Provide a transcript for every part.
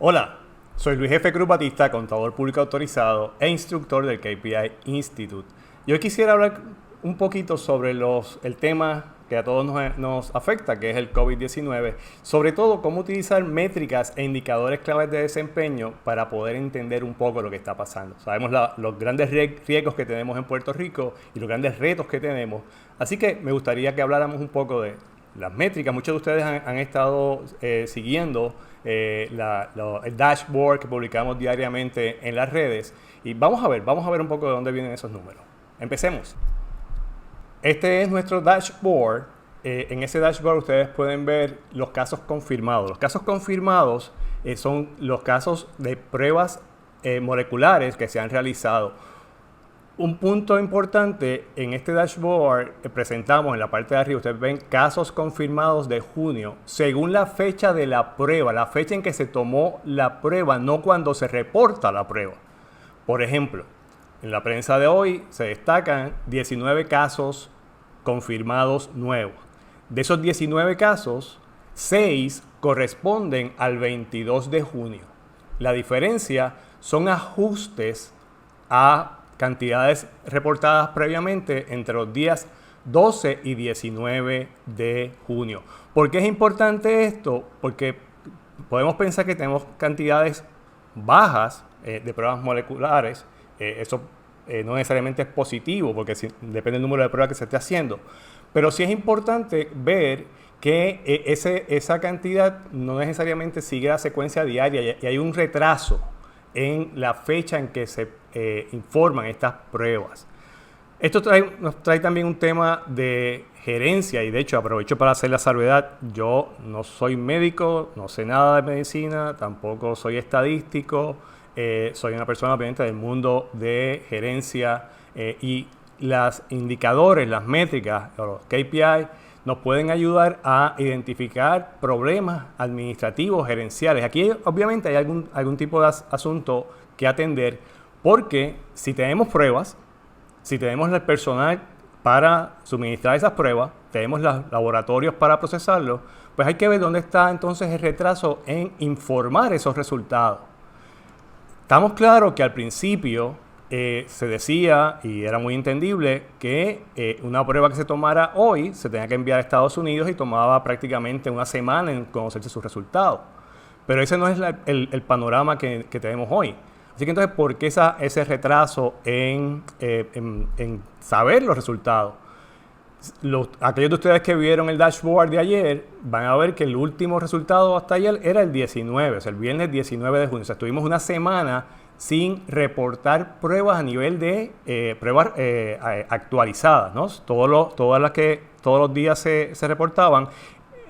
Hola, soy Luis F. Cruz Batista, contador público autorizado e instructor del KPI Institute. Y hoy quisiera hablar un poquito sobre el tema que a todos nos afecta, que es el COVID-19, sobre todo cómo utilizar métricas e indicadores claves de desempeño para poder entender un poco lo que está pasando. Sabemos los grandes riesgos que tenemos en Puerto Rico y los grandes retos que tenemos, así que me gustaría que habláramos un poco de las métricas. Muchos de ustedes han estado siguiendo el dashboard que publicamos diariamente en las redes y vamos a ver un poco de dónde vienen esos números. Empecemos. Este es nuestro dashboard. En ese dashboard ustedes pueden ver los casos confirmados. Los casos confirmados son los casos de pruebas moleculares que se han realizado. Un punto importante en este dashboard que presentamos en la parte de arriba, ustedes ven casos confirmados de junio según la fecha de la prueba, la fecha en que se tomó la prueba, no cuando se reporta la prueba. Por ejemplo, en la prensa de hoy se destacan 19 casos confirmados nuevos. De esos 19 casos, 6 corresponden al 22 de junio. La diferencia son ajustes a cantidades reportadas previamente entre los días 12 y 19 de junio. ¿Por qué es importante esto? Porque podemos pensar que tenemos cantidades bajas de pruebas moleculares. Eso no necesariamente es positivo porque depende del número de pruebas que se esté haciendo. Pero sí es importante ver que esa cantidad no necesariamente sigue la secuencia diaria y hay un retraso en la fecha en que se informan estas pruebas. Esto nos trae también un tema de gerencia y de hecho aprovecho para hacer la salvedad. Yo no soy médico, no sé nada de medicina, tampoco soy estadístico, soy una persona obviamente del mundo de gerencia y los indicadores, las métricas, los KPI nos pueden ayudar a identificar problemas administrativos, gerenciales. Aquí obviamente hay algún tipo de asunto que atender porque si tenemos pruebas, si tenemos el personal para suministrar esas pruebas, tenemos los laboratorios para procesarlos, pues hay que ver dónde está entonces el retraso en informar esos resultados. Estamos claros que al principio se decía, y era muy entendible, que una prueba que se tomara hoy se tenía que enviar a Estados Unidos y tomaba prácticamente una semana en conocerse sus resultados. Pero ese no es el panorama que tenemos hoy. Así que entonces, ¿por qué ese retraso en saber los resultados? Aquellos de ustedes que vieron el dashboard de ayer van a ver que el último resultado hasta ayer era el 19, o sea, el viernes 19 de junio. O sea, estuvimos una semana sin reportar pruebas a nivel de pruebas actualizadas, ¿no? Todas las que todos los días se reportaban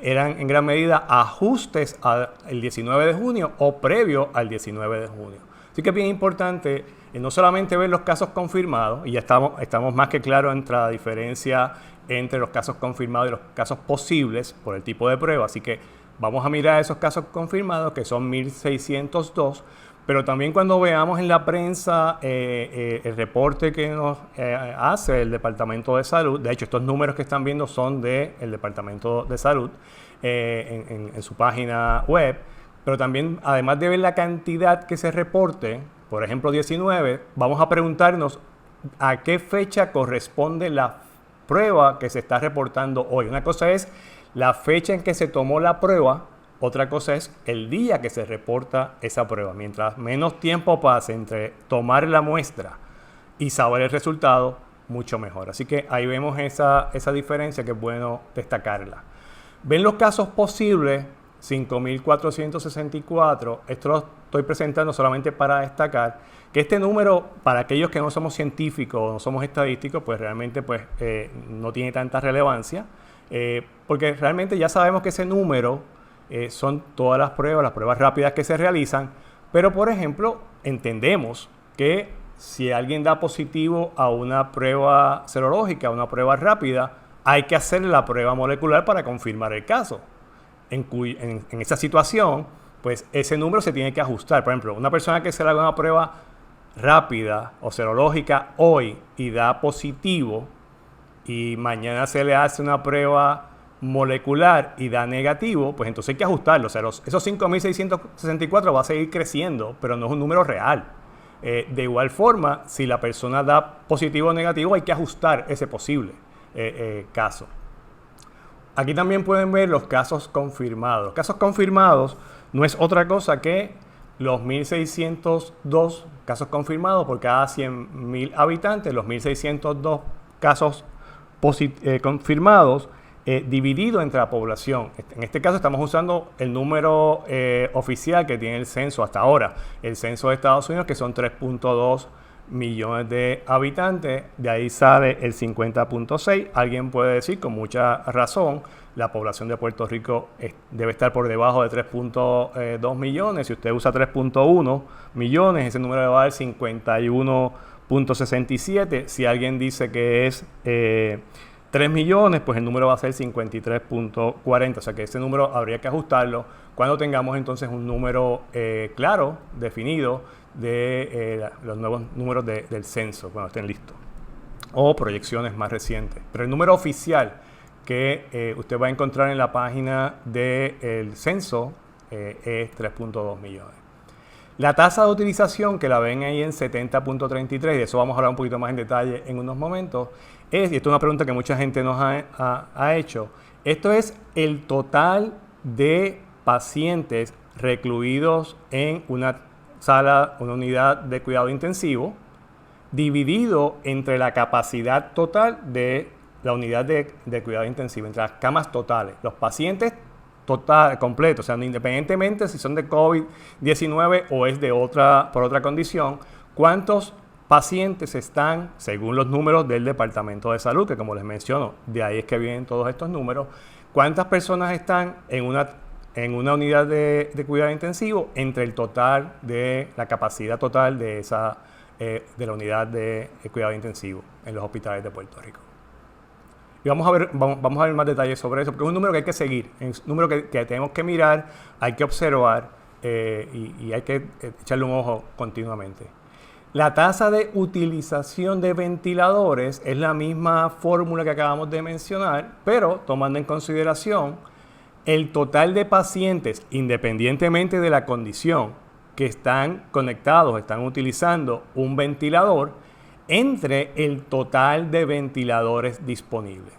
eran en gran medida ajustes al 19 de junio o previo al 19 de junio. Así que es bien importante no solamente ver los casos confirmados, y ya estamos más que claros entre la diferencia entre los casos confirmados y los casos posibles por el tipo de prueba. Así que vamos a mirar esos casos confirmados, que son 1.602, pero también cuando veamos en la prensa el reporte que nos hace el Departamento de Salud, de hecho estos números que están viendo son del Departamento de Salud en su página web, pero también además de ver la cantidad que se reporte, por ejemplo 19, vamos a preguntarnos a qué fecha corresponde la prueba que se está reportando hoy. Una cosa es la fecha en que se tomó la prueba, otra cosa es el día que se reporta esa prueba. Mientras menos tiempo pase entre tomar la muestra y saber el resultado, mucho mejor. Así que ahí vemos esa diferencia que es bueno destacarla. Ven los casos posibles, 5.464. Esto lo estoy presentando solamente para destacar que este número, para aquellos que no somos científicos, no somos estadísticos, pues realmente no tiene tanta relevancia, porque realmente ya sabemos que ese número son todas las pruebas rápidas que se realizan, pero por ejemplo, entendemos que si alguien da positivo a una prueba serológica, a una prueba rápida, hay que hacer la prueba molecular para confirmar el caso. En esa situación, pues ese número se tiene que ajustar. Por ejemplo, una persona que se le haga una prueba rápida o serológica hoy y da positivo y mañana se le hace una prueba molecular y da negativo, pues entonces hay que ajustarlo. O sea, esos 5.664 va a seguir creciendo, pero no es un número real. De igual forma, si la persona da positivo o negativo, hay que ajustar ese posible caso. Aquí también pueden ver los casos confirmados. Los casos confirmados no es otra cosa que los 1.602 casos confirmados por cada 100.000 habitantes, los 1.602 casos confirmados dividido entre la población. En este caso estamos usando el número oficial que tiene el censo hasta ahora, el censo de Estados Unidos, que son 3.2 millones de habitantes, de ahí sale el 50.6. Alguien puede decir con mucha razón, la población de Puerto Rico debe estar por debajo de 3.2 millones. Si usted usa 3.1 millones, ese número le va a dar 51.67. Si alguien dice que es 3 millones, pues el número va a ser 53.40. O sea que ese número habría que ajustarlo cuando tengamos entonces un número claro, definido, de los nuevos números del censo, cuando estén listos, o proyecciones más recientes. Pero el número oficial que usted va a encontrar en la página del censo es 3.2 millones. La tasa de utilización, que la ven ahí en 70.33, de eso vamos a hablar un poquito más en detalle en unos momentos, y esto es una pregunta que mucha gente nos ha hecho, esto es el total de pacientes recluidos en una sala, una unidad de cuidado intensivo, dividido entre la capacidad total de la unidad de cuidado intensivo, entre las camas totales, los pacientes completos, o sea, independientemente si son de COVID-19 o es por otra condición, cuántos pacientes están, según los números del Departamento de Salud, que como les menciono, de ahí es que vienen todos estos números, cuántas personas están en una unidad de cuidado intensivo entre el total de la capacidad total de la unidad de cuidado intensivo en los hospitales de Puerto Rico. Y vamos a ver más detalles sobre eso, porque es un número que hay que seguir, es un número que tenemos que mirar, hay que observar y hay que echarle un ojo continuamente. La tasa de utilización de ventiladores es la misma fórmula que acabamos de mencionar, pero tomando en consideración el total de pacientes, independientemente de la condición, que están conectados, están utilizando un ventilador, entre el total de ventiladores disponibles.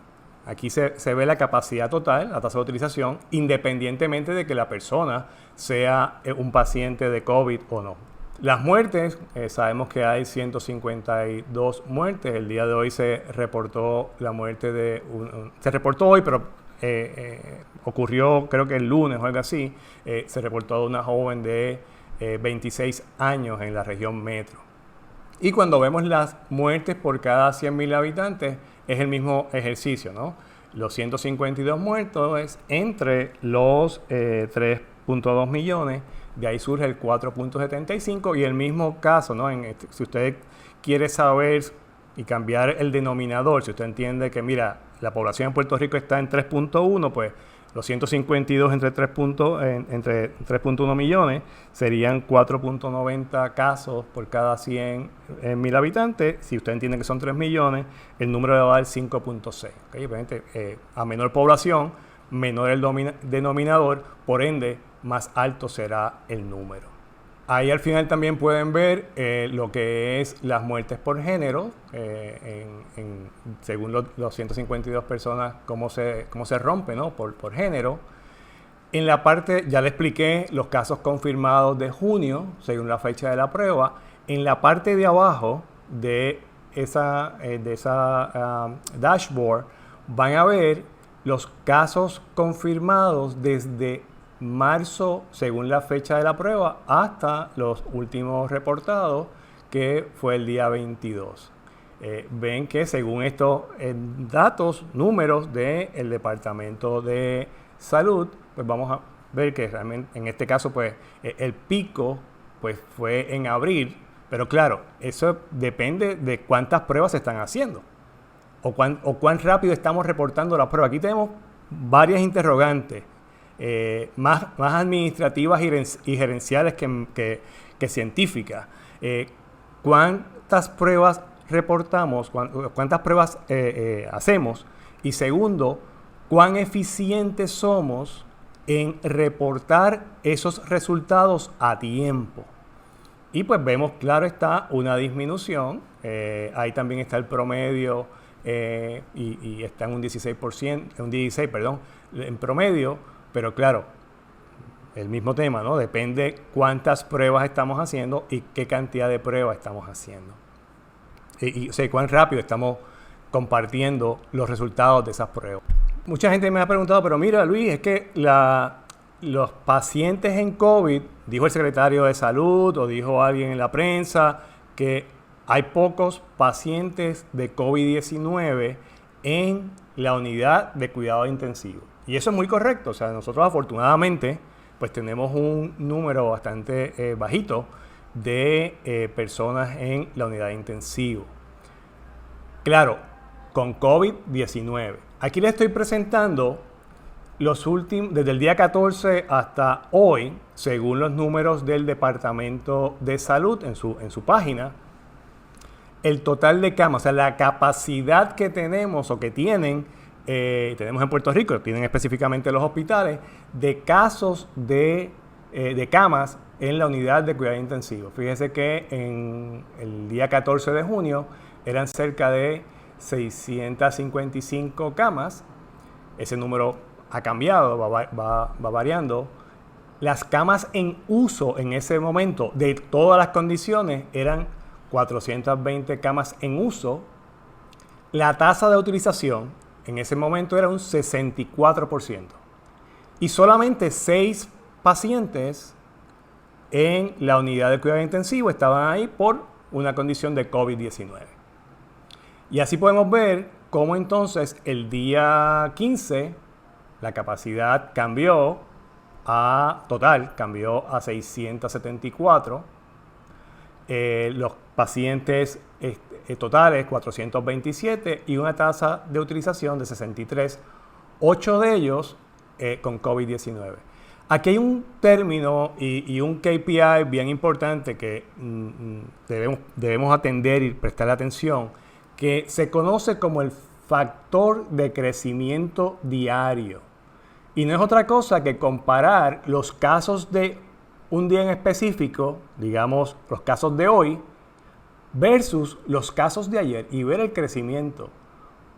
Aquí se ve la capacidad total, la tasa de utilización, independientemente de que la persona sea un paciente de COVID o no. Las muertes, sabemos que hay 152 muertes. El día de hoy se reportó la muerte se reportó hoy, pero ocurrió creo que el lunes o algo así. Se reportó de una joven de 26 años en la región metro. Y cuando vemos las muertes por cada 100.000 habitantes, es el mismo ejercicio, ¿no? Los 152 muertos es entre los 3.2 millones, de ahí surge el 4.75 y el mismo caso, ¿no? Si usted quiere saber y cambiar el denominador, si usted entiende que, mira, la población en Puerto Rico está en 3.1, pues los 152 entre 3.1 millones serían 4.90 casos por cada 100.000 habitantes. Si usted entiende que son 3 millones, el número le va a dar 5.6. ¿Okay? Obviamente, a menor población, menor el denominador, por ende, más alto será el número. Ahí al final también pueden ver lo que es las muertes por género, según los 152 personas, cómo se rompe, ¿no? por género. En la parte, ya le expliqué los casos confirmados de junio, según la fecha de la prueba. En la parte de abajo de esa dashboard van a ver los casos confirmados desde marzo, según la fecha de la prueba, hasta los últimos reportados, que fue el día 22. Ven que según estos datos, números del Departamento de Salud, pues vamos a ver que realmente en este caso pues el pico pues fue en abril, pero claro, eso depende de cuántas pruebas se están haciendo o cuán rápido estamos reportando las pruebas. Aquí tenemos varias interrogantes. Más administrativas y gerenciales que científicas. ¿Cuántas pruebas reportamos? ¿Cuántas pruebas hacemos? Y segundo, cuán eficientes somos en reportar esos resultados a tiempo. Y pues vemos, claro está, una disminución. Ahí también está el promedio y está en un 16%, en promedio. Pero claro, el mismo tema, ¿no? Depende cuántas pruebas estamos haciendo y qué cantidad de pruebas estamos haciendo. O sea, cuán rápido estamos compartiendo los resultados de esas pruebas. Mucha gente me ha preguntado, pero mira, Luis, es que los pacientes en COVID, dijo el secretario de Salud o dijo alguien en la prensa, que hay pocos pacientes de COVID-19 en la unidad de cuidado intensivo. Y eso es muy correcto. O sea, nosotros afortunadamente pues tenemos un número bastante bajito de personas en la unidad de intensivo. Claro, con COVID-19. Aquí les estoy presentando los últimos, desde el día 14 hasta hoy, según los números del Departamento de Salud en su página, el total de camas, o sea, la capacidad que tenemos o que tenemos en Puerto Rico, tienen específicamente los hospitales, de casos de camas en la unidad de cuidado intensivo. Fíjense que en el día 14 de junio eran cerca de 655 camas. Ese número ha cambiado, va variando. Las camas en uso en ese momento, de todas las condiciones, eran 420 camas en uso. La tasa de utilización en ese momento era un 64%. Y solamente 6 pacientes en la unidad de cuidado intensivo estaban ahí por una condición de COVID-19. Y así podemos ver cómo entonces el día 15 la capacidad cambió a 674. Los pacientes totales 427 y una tasa de utilización de 63, 8 de ellos con COVID-19. Aquí hay un término y un KPI bien importante que debemos atender y prestar atención, que se conoce como el factor de crecimiento diario. Y no es otra cosa que comparar los casos de un día en específico, digamos los casos de hoy, versus los casos de ayer y ver el crecimiento.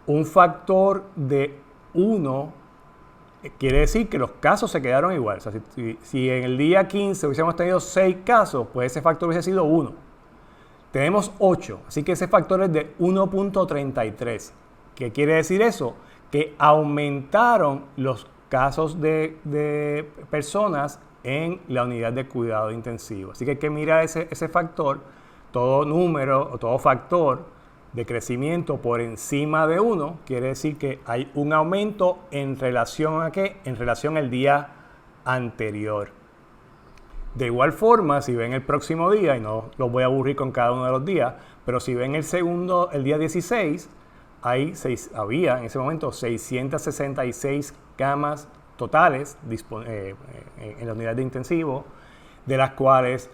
Un factor de 1 quiere decir que los casos se quedaron igual. O sea, si en el día 15 hubiésemos tenido 6 casos, pues ese factor hubiese sido 1. Tenemos 8, así que ese factor es de 1.33. ¿Qué quiere decir eso? Que aumentaron los casos de personas en la unidad de cuidado intensivo. Así que hay que mirar ese factor, todo número o todo factor de crecimiento por encima de 1, quiere decir que hay un aumento en relación a ¿qué? En relación al día anterior. De igual forma, si ven el próximo día, y no los voy a aburrir con cada uno de los días, pero si ven el día 16, había en ese momento 666 camas totales en la unidad de intensivo, de las cuales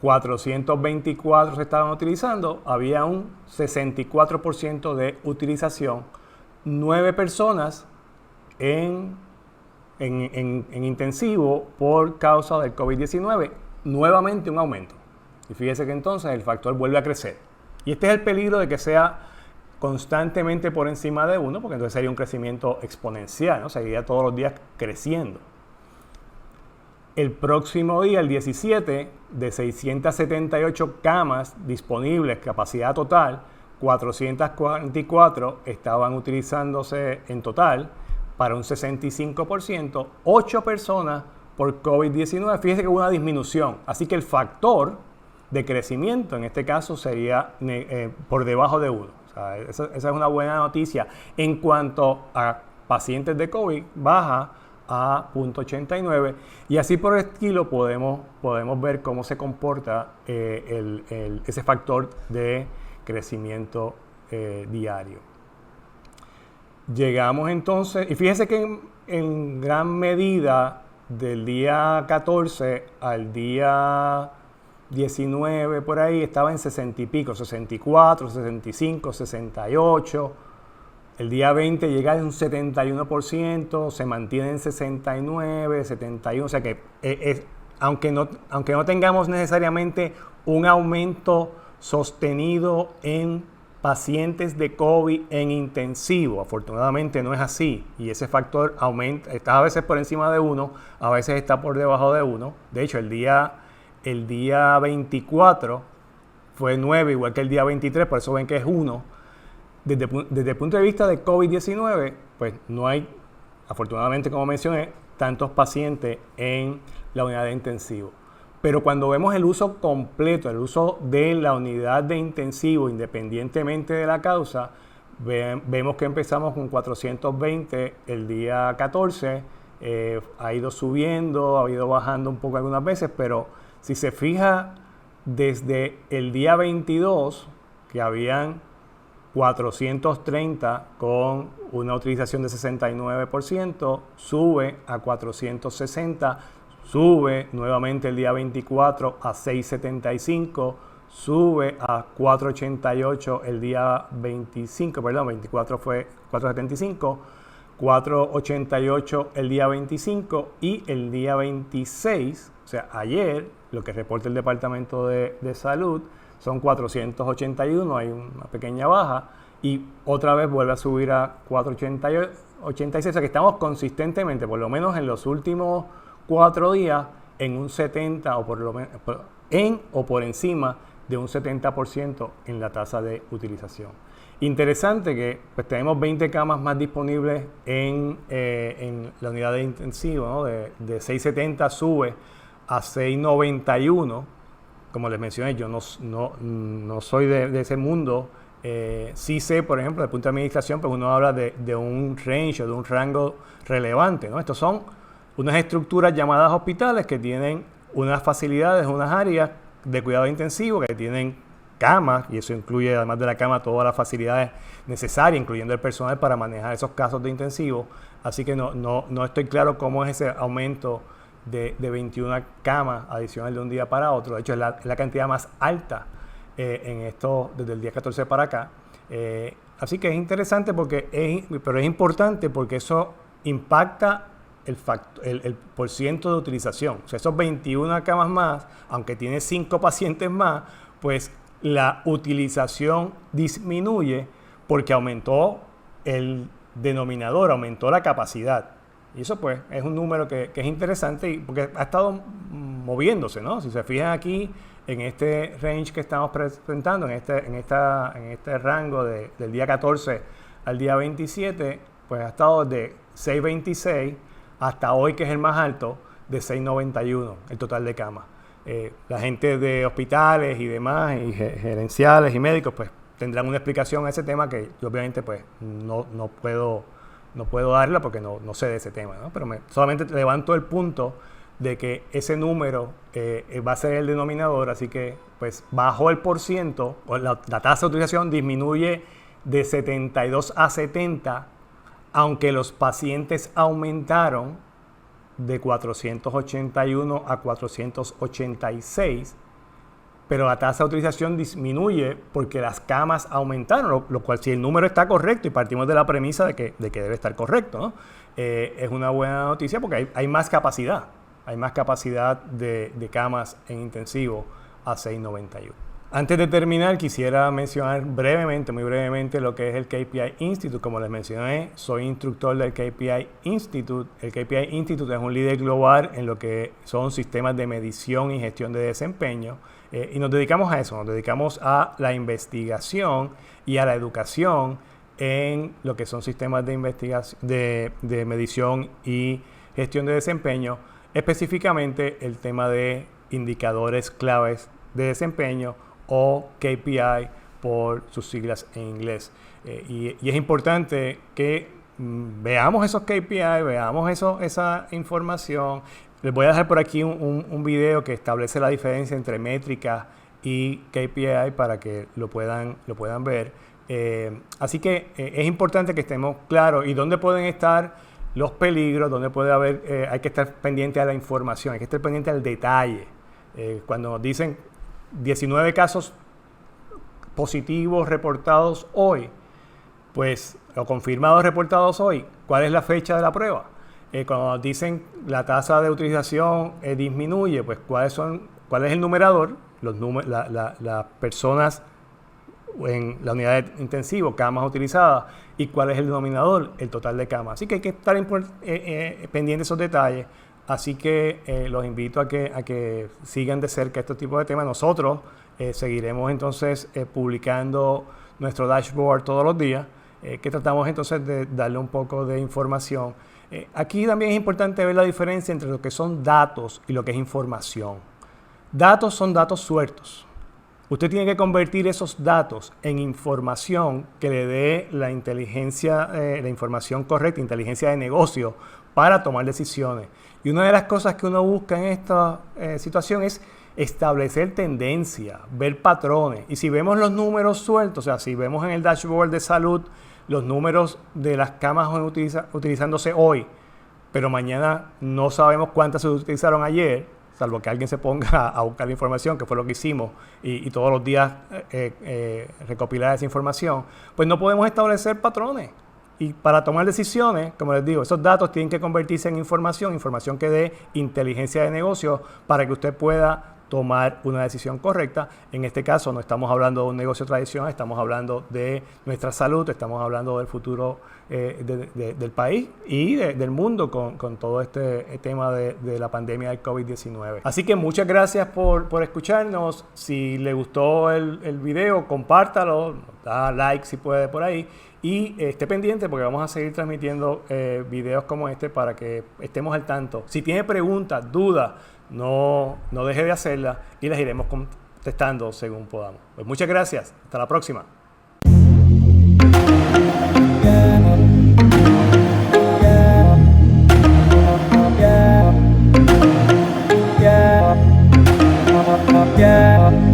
424 se estaban utilizando, había un 64% de utilización, 9 personas en intensivo por causa del COVID-19, nuevamente un aumento. Y fíjese que entonces el factor vuelve a crecer. Y este es el peligro de que sea constantemente por encima de 1, porque entonces sería un crecimiento exponencial, ¿no? Seguiría todos los días creciendo. El próximo día, el 17, de 678 camas disponibles, capacidad total, 444 estaban utilizándose en total para un 65%, 8 personas por COVID-19. Fíjese que hubo una disminución, así que el factor de crecimiento en este caso sería por debajo de 1. O sea, esa es una buena noticia. En cuanto a pacientes de COVID, baja a 0.89 y así por el estilo podemos ver cómo se comporta ese factor de crecimiento diario. Llegamos entonces, y fíjense que en gran medida del día 14 al día 19 por ahí estaba en 60 y pico, 64, 65, 68. El día 20 llega a un 71%, se mantiene en 69, 71, o sea que aunque no tengamos necesariamente un aumento sostenido en pacientes de COVID en intensivo, afortunadamente no es así, y ese factor aumenta, está a veces por encima de 1, a veces está por debajo de 1. De hecho, el día 24 fue 9, igual que el día 23, por eso ven que es 1. Desde el punto de vista de COVID-19, pues no hay, afortunadamente como mencioné, tantos pacientes en la unidad de intensivo. Pero cuando vemos el uso completo, el uso de la unidad de intensivo, independientemente de la causa, vemos que empezamos con 420 el día 14, ha ido subiendo, ha ido bajando un poco algunas veces, pero si se fija desde el día 22, que habían 430 con una utilización de 69%, sube a 460, sube nuevamente el día 24 a 675, sube a 488 el día 25, perdón, 24 fue 475, 488 el día 25 y el día 26, o sea, ayer, lo que reporta el Departamento de Salud, son 481, hay una pequeña baja y otra vez vuelve a subir a 486, o sea que estamos consistentemente, por lo menos en los últimos 4 días, en un 70 o por lo menos por encima de un 70% en la tasa de utilización. Interesante que pues, tenemos 20 camas más disponibles en la unidad de intensivo, ¿no? De 670 sube a 691. Como les mencioné, yo no soy de ese mundo. Sí sé, por ejemplo, desde el punto de administración, pues uno habla de un range o de un rango relevante, ¿no? Estos son unas estructuras llamadas hospitales que tienen unas facilidades, unas áreas de cuidado intensivo que tienen camas, y eso incluye, además de la cama, todas las facilidades necesarias, incluyendo el personal para manejar esos casos de intensivo. Así que no estoy claro cómo es ese aumento de 21 camas adicionales de un día para otro. De hecho, es la cantidad más alta en esto desde el día 14 para acá. Así que es interesante pero es importante porque eso impacta el porciento de utilización. O sea, esos 21 camas más, aunque tiene 5 pacientes más, pues la utilización disminuye porque aumentó el denominador, aumentó la capacidad. Y eso pues es un número que es interesante porque ha estado moviéndose, ¿no? Si se fijan aquí en este range que estamos presentando, en este rango del día 14 al día 27, pues ha estado de 626 hasta hoy, que es el más alto, de 691 el total de camas. La gente de hospitales y demás, y gerenciales y médicos, pues tendrán una explicación a ese tema que yo obviamente pues no puedo darla porque no sé de ese tema, ¿no? Pero solamente levanto el punto de que ese número va a ser el denominador, así que pues bajó el porciento, o la tasa de utilización disminuye de 72 a 70, aunque los pacientes aumentaron de 481 a 486, pero la tasa de utilización disminuye porque las camas aumentaron, lo cual, si el número está correcto, y partimos de la premisa de que debe estar correcto, ¿no? Es una buena noticia porque hay más capacidad, de camas en intensivo a 691. Antes de terminar, quisiera mencionar muy brevemente, lo que es el KPI Institute. Como les mencioné, soy instructor del KPI Institute. El KPI Institute es un líder global en lo que son sistemas de medición y gestión de desempeño. Y nos dedicamos a eso, nos dedicamos a la investigación y a la educación en lo que son sistemas de investigación, de medición y gestión de desempeño, específicamente el tema de indicadores claves de desempeño, o KPI por sus siglas en inglés. Y es importante que veamos esos KPI, veamos esa información. Les voy a dejar por aquí un video que establece la diferencia entre métrica y KPI para que lo puedan ver. Así que es importante que estemos claros y dónde pueden estar los peligros, dónde puede haber, hay que estar pendiente a la información, hay que estar pendiente al detalle. Cuando nos dicen 19 casos positivos reportados hoy, pues o confirmados reportados hoy, ¿cuál es la fecha de la prueba? Cuando dicen la tasa de utilización disminuye, pues ¿cuál es el numerador? Las personas en la unidad de intensivo, camas utilizadas, y cuál es el denominador, el total de camas. Así que hay que estar pendientes de esos detalles. Así que los invito a que sigan de cerca este tipo de temas. Nosotros seguiremos entonces publicando nuestro dashboard todos los días, que tratamos entonces de darle un poco de información. Aquí también es importante ver la diferencia entre lo que son datos y lo que es información. Datos son datos sueltos. Usted tiene que convertir esos datos en información que le dé la inteligencia, la información correcta, inteligencia de negocio para tomar decisiones. Y una de las cosas que uno busca en esta situación es establecer tendencia, ver patrones. Y si vemos los números sueltos, o sea, si vemos en el dashboard de salud los números de las camas utilizándose hoy, pero mañana no sabemos cuántas se utilizaron ayer, salvo que alguien se ponga a buscar la información, que fue lo que hicimos, y todos los días recopilar esa información, pues no podemos establecer patrones. Y para tomar decisiones, como les digo, esos datos tienen que convertirse en información que dé inteligencia de negocio para que usted pueda tomar una decisión correcta. En este caso no estamos hablando de un negocio tradicional, estamos hablando de nuestra salud, estamos hablando del futuro del país y del mundo con todo este tema de la pandemia del COVID-19. Así que muchas gracias por escucharnos. Si le gustó el video, compártalo, da like si puede por ahí. Y esté pendiente porque vamos a seguir transmitiendo videos como este para que estemos al tanto. Si tiene preguntas, dudas, no deje de hacerlas y las iremos contestando según podamos. Pues muchas gracias. Hasta la próxima. Yeah.